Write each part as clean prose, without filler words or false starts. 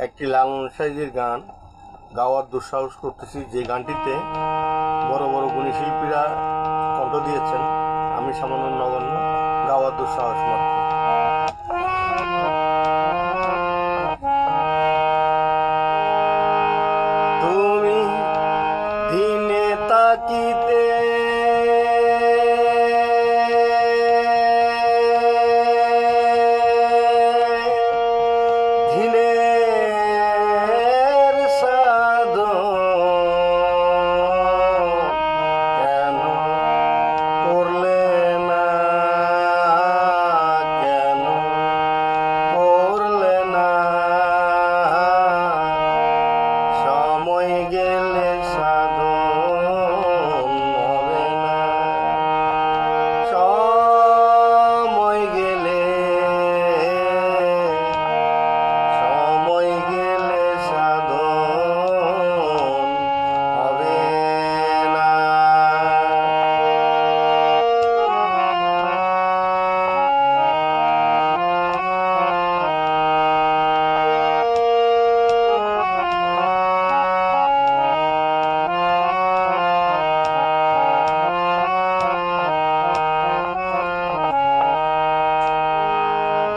একটি লালন সাইজের গান গাওয়ার দুঃসাহস করতেছি, যে গানটিতে বড় বড় গুণী শিল্পীরা কণ্ঠ দিয়েছেন। আমি সামান্য নগণ্য গাওয়ার দুঃসাহস মাত্র। তুমি দিনে তাকিতে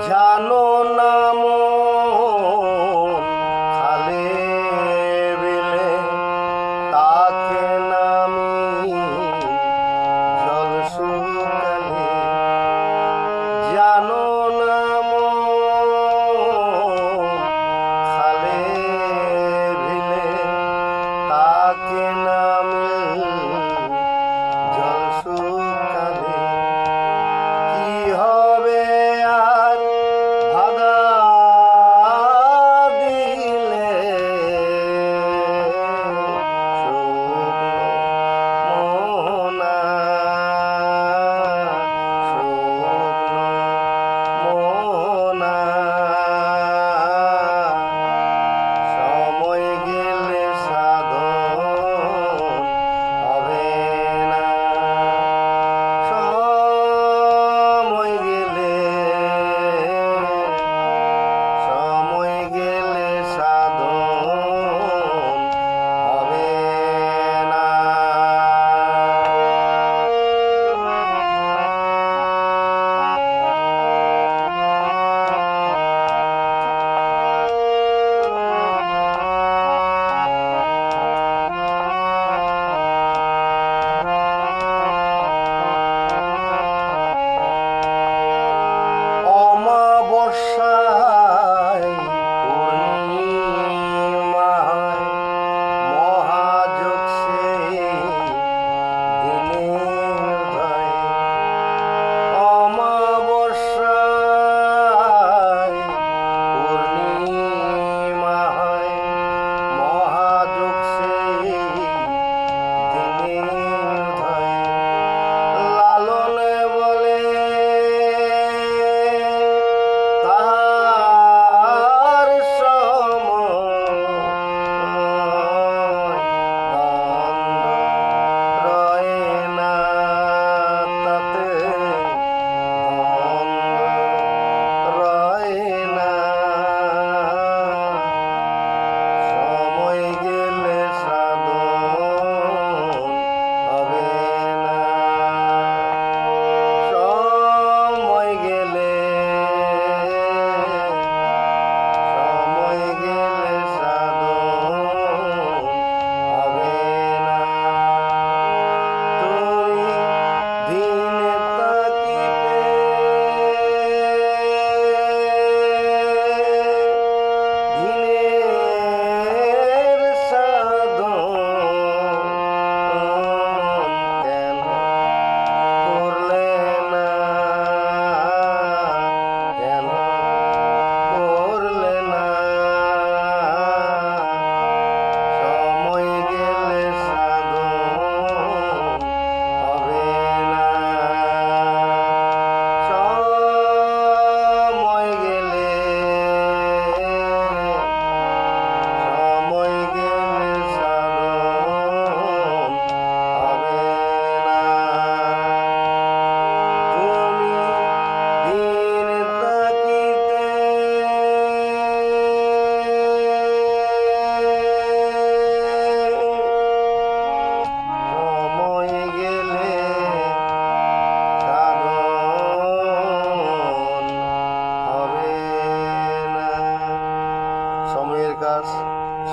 জানো না মন খালে বিলে তাকে নামি জল শুকালে। জানো না মন খালে বিলে তাকে নামি জল শুকালে। কি হবে আর ভাদা দিলে শুকনো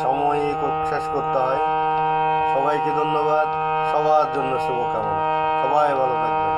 সময় শেষ করতে হয়। সবাইকে ধন্যবাদ, সবার জন্য শুভকামনা, সবাই ভালো থাকবেন।